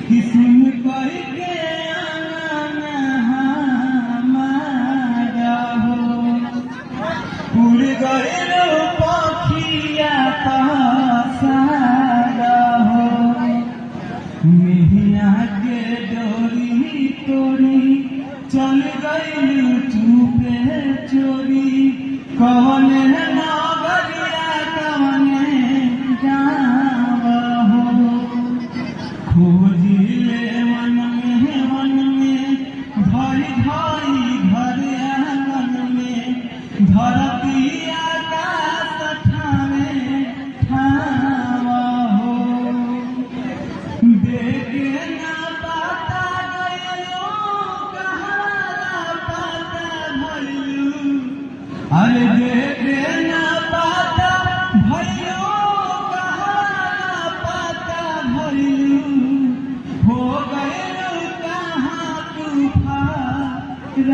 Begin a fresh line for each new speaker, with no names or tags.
किस्म करके हमारा हो उड़ गए पखिया सारा हो मिहिया के डोरी तोड़ी चल गई चुपे चोरी कौन नगरिया कौन जावा हो खोजिले मन में धरी धरी घर आंगन में धरती आकाश ठावे ठावा हो देखे ना पाता गयो कहारा पाता भइलू अरे देखे ना पाता भयो कहारा पाता भइलू हो गए कहाँ तूफान